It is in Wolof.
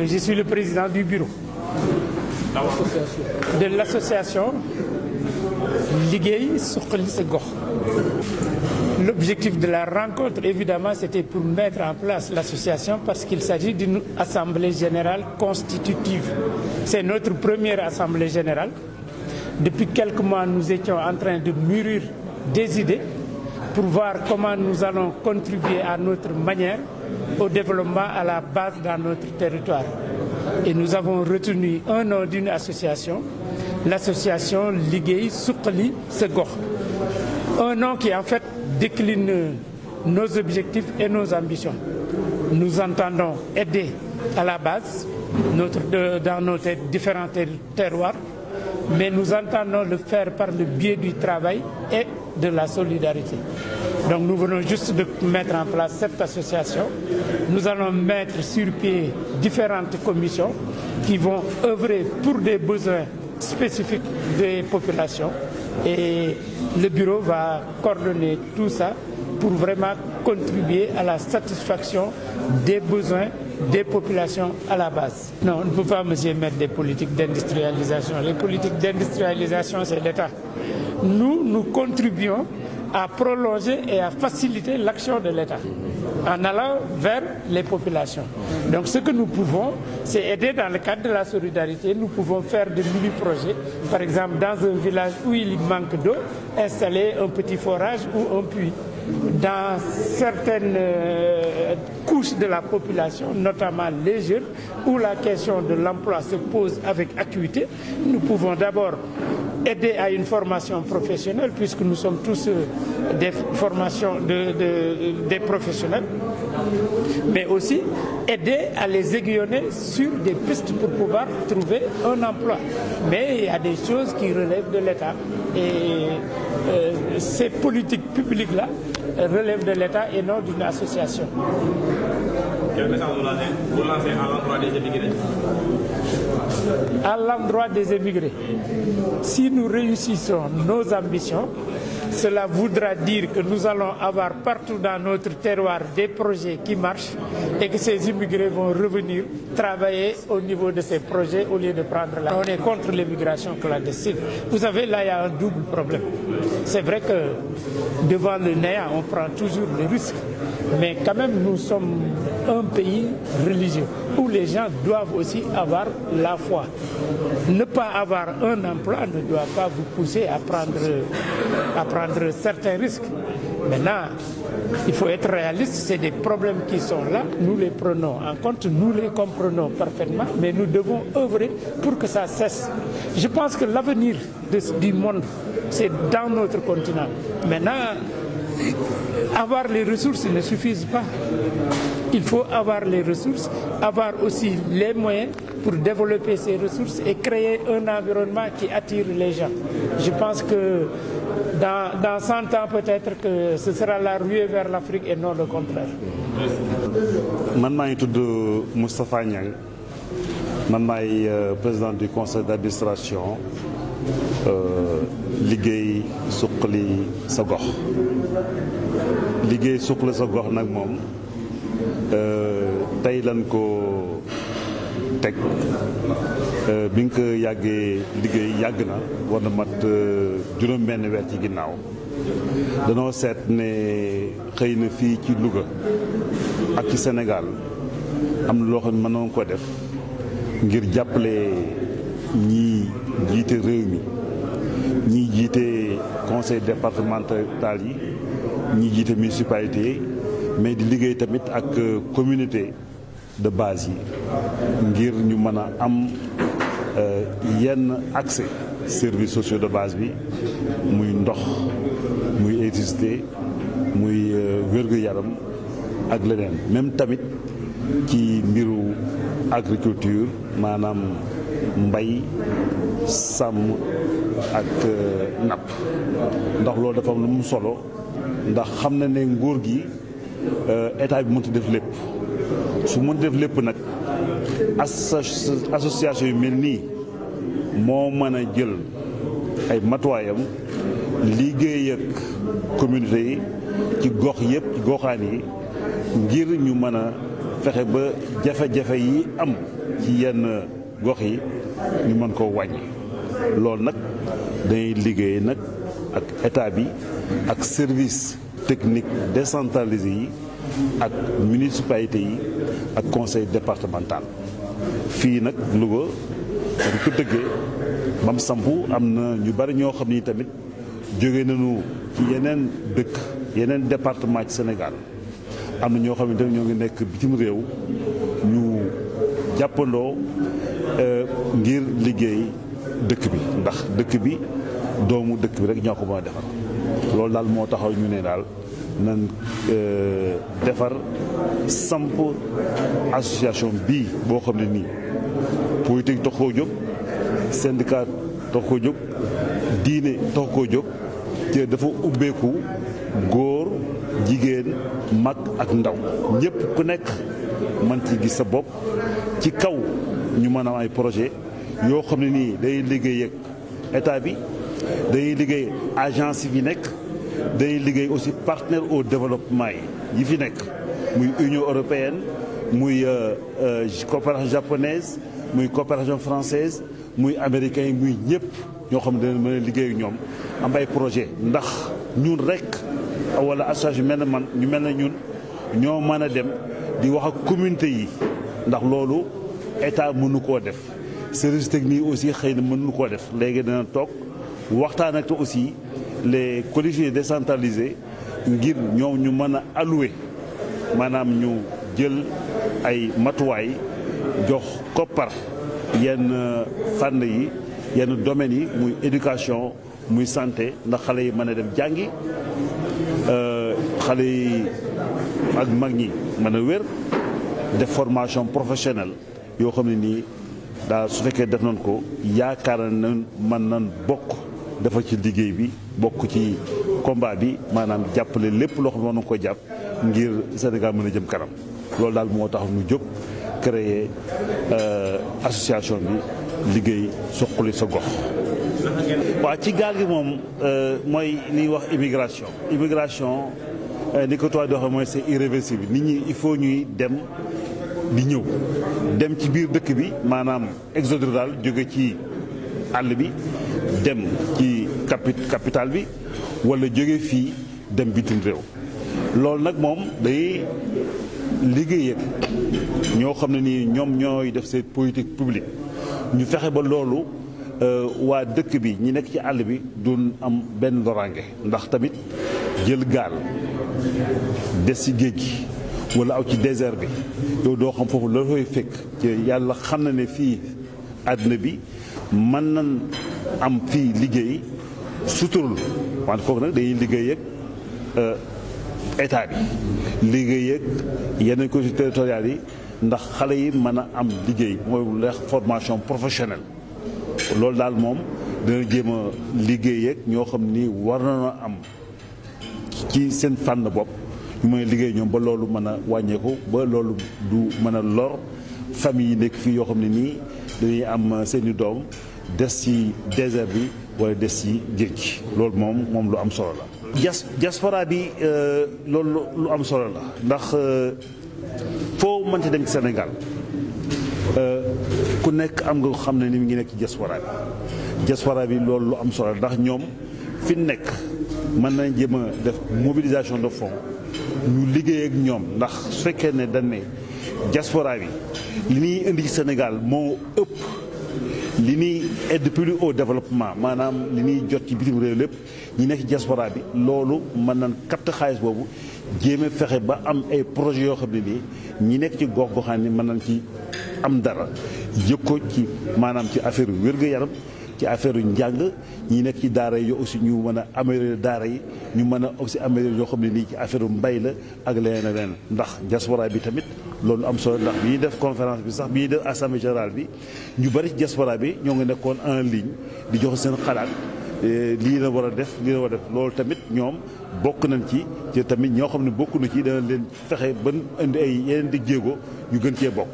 Je suis le président du bureau de l'association Liggéey Suqali Sa Gox. L'objectif de la rencontre, évidemment, c'était pour mettre en place l'association parce qu'il s'agit d'une assemblée générale constitutive. C'est notre première assemblée générale. Depuis quelques mois, nous étions en train de mûrir des idées pour voir comment nous allons contribuer à notre manière au développement à la base dans notre territoire. Et nous avons retenu un nom d'une association, l'association Liggéey Suqali Sa Gox. Un nom qui en fait décline nos objectifs et nos ambitions. Nous entendons aider à la base dans nos différents terroirs, mais nous entendons le faire par le biais du travail et de la solidarité. Donc nous venons juste de mettre en place cette association. Nous allons mettre sur pied différentes commissions qui vont œuvrer pour des besoins spécifiques des populations. Et le bureau va coordonner tout ça pour vraiment contribuer à la satisfaction des besoins des populations à la base. Non, on ne peut pas, monsieur, mettre des politiques d'industrialisation. Les politiques d'industrialisation, c'est l'État. Nous contribuons à prolonger et à faciliter l'action de l'État en allant vers les populations. Donc ce que nous pouvons, c'est aider dans le cadre de la solidarité. Nous pouvons faire des mini-projets. Par exemple, dans un village où il manque d'eau, installer un petit forage ou un puits. Dans certaines couches de la population, notamment les jeunes, où la question de l'emploi se pose avec acuité, nous pouvons d'abord aider à une formation professionnelle, puisque nous sommes tous des formations des professionnels, mais aussi aider à les aiguillonner sur des pistes pour pouvoir trouver un emploi. Mais il y a des choses qui relèvent de l'État et ces politiques publiques-là relèvent de l'État et non d'une association. Quel message vous lancez à l'endroit des émigrés? À l'endroit des émigrés, si nous réussissons nos ambitions, cela voudra dire que nous allons avoir partout dans notre terroir des projets qui marchent et que ces immigrés vont revenir travailler au niveau de ces projets au lieu de prendre la... On est contre l'immigration clandestine. Vous savez, là, il y a un double problème. C'est vrai que devant le néant, on prend toujours le risque. Mais quand même, nous sommes un pays religieux où les gens doivent aussi avoir la foi. Ne pas avoir un emploi ne doit pas vous pousser à prendre certains risques. Maintenant, il faut être réaliste, c'est des problèmes qui sont là, nous les prenons en compte, nous les comprenons parfaitement, mais nous devons œuvrer pour que ça cesse. Je pense que l'avenir du monde, c'est dans notre continent. Maintenant, avoir les ressources ne suffisent pas. Il faut avoir les ressources, avoir aussi les moyens pour développer ces ressources et créer un environnement qui attire les gens. Je pense que dans 100 ans, peut-être que ce sera la ruée vers l'Afrique et non le contraire. Man maa ngi tudd Moustapha Niang, man maay président du conseil d'administration Liggéey Suqali Sa Gox. Liggéey Suqali Sa Gox nag moom tey lan ko teg bi nga ko yàggee liggéey yàgg na war na mat juróom-benn weer ci ginnaaw danoo seet ne xëy na fii ci Louga ak ci Sénégal am na loo xam ne mënoon ko def ngir jàppale ñii jiite réew mi ñii jiite conseil départemental yi ñii jiite municipalité yi mais di liggéey tamit ak communauté de base yi ngir ñu mën a am yenn accès services sociaux de base bi muy ndox muy électricité muy wér-gu-yaram ak leneen même tamit ci mbiru agriculture maanaam mbay sàmm ak napp ndax loolu dafa am lu mu solo ndax xam na ne nguur gi état bi mënut def lépp su mënut def lépp nag association yu mel nii moo mën a jël ay matuwaayam liggéey ak communauté yi ci gox yëpp ci goxaan yi ngir ñu mën a fexe ba jafe-jafe yi am ci yenn gox yi ñu mën koo wàññi. loolu nag dañuy liggéey nag ak état bi ak service technique décentralisé yi ak municipalité yi ak conseil départemental. fii nag Louga dañ ko dëggee bam sampu am na ñu bari ñoo xam ni tamit jóge nañu ci yeneen dëkk yeneen département ci Sénégal. am na ñoo xam ne tamit ñoo ngi nekk bitim réew ñu jàppandoo ngir liggéey dëkk bi ndax dëkk bi doomu dëkk bi rek ñoo ko mën a defar. loolu daal moo taxaw ñu ne daal nan defar samp association bii boo xam ne nii politique tax koo jóg syndicat tax koo jóg diine tax koo jóg te dafa ubbeeku góor jigéen mag ak ndaw ñëpp ku nekk man ci gis sa bopp ci kaw ñu mën a ay projet yoo xam ne nii day liggéey ak état bi day liggéey agence yi fi nekk day liggéey aussi partenaire au développement yi fi nekk muy Union européenne muy coopération japonaise muy coopération française muy américain yi muy ñëpp ñoo xam ne dana mën a liggéey ak ñoom am ay projet ndax ñun rek wala association mel na man ñu mel na ñun ñoo mën a dem di wax ak communauté yi ndax loolu état mënu koo def service technique aussi xëy na mënu koo def léegi dana toog waxtaan ak aussi les collectivités décentralisées ngir ñoom ñu mën a allouer maanaam ñu jël ay matuwaay jox koppar yenn fànn yi yenn domaines yi muy éducation muy santé ndax xale yi mën a dem jàngi xale yi ak mag ñi mën a wér def formation professionnelle yoo xam ne nii daal su fekkee def nañ ko yaakaar nañ mën nañ bokk dafa ci liggéey bi bokk ci combat bi maanaam jàppale lépp loo xam ne war na ko jàpp ngir Sénégal mën a jëm kanam loolu daal moo tax ñu jóg créer association bi liggéey suqali sa gox. waaw ci gaal gi moom mooy li ñuy wax immigration ni ko tubaab di waxee mooy c'est irréversible nit ñi il faut ñuy dem di ñëw dem ci biir dëkk bi maanaam exode rural jóge ci àll bi dem ci capital bi wala jóge fii dem bitim réew loolu nag moom day liggéey ak ñoo xam ne nii ñoom ñooy def seen politique publique ñu fexe ba loolu waa dëkk bi ñi nekk ci àll bi duñ am benn loraange ndax tamit jël gaal des ci géej gi wala aw ci désert bi yow doo xam foofu la koy fekk ci yàlla xam na ne fii àdduna bi mën nañ am fii liggéey suturul wante kooku nag dañuy liggéey ak état bi liggéey ak yeneen collectivités territoriales yi ndax xale yi mën a am liggéey mooy leex formation professionnelle loolu daal moom dana jéem a liggéey ak ñoo xam ni war na am ci seen fànn bopp ñu mën a liggéey ñoom ba loolu mën a wàññeeku ba loolu du mën a lor famille yi nekk fii yoo xam ne nii dañuy am seeni doom des ci désert bi wala des ci géej gi loolu moom lu am solo la. diaspora bi loolu lu am solo la ndax foo mënti dem ci Sénégal ku nekk am nga xam ne ni mu ngi nekk ci diaspora bi loolu lu am solo la ndax ñoom fi nekk mën nañ jéem a def mobilisation de fonds ñu liggéey ak ñoom ndax su fekkee ne dañ ne diaspora bi li ñuy indi ci Sénégal moo ëpp li ñuy aide plus au développement maanaam li ñuy jot ci bitim réew lépp ñi nekk ci diaspora bi loolu mën nañ capter xaalis boobu jéeme fexe ba am ay projets yoo xam ne nii ñi nekk ci gox goxaan ni mën nañ ci am dara yëg ko ci maanaam ci affaire wér-gu-yaram ci affaire njàng ñi nekk ci daara yi aussi ñu mën a améliorer daara yi ñu mën a aussi améliorer yoo xam ne nii ci affaire mbay la ak leneen ak leneen ndax diaspora bi tamit loolu am solo ndax bi ñuy def conférence bi sax bi ñuy def assemblée générale bi ñu bari ci diaspora bi ñoo ngi nekkoon en ligne di joxe seen xalaat lii la war a def lii la war a def loolu tamit ñoom bokk nañ ci tamit ñoo xam ne bokk na ci dana leen fexe ba indi ay yeneen di jéego ñu gën cee bokk.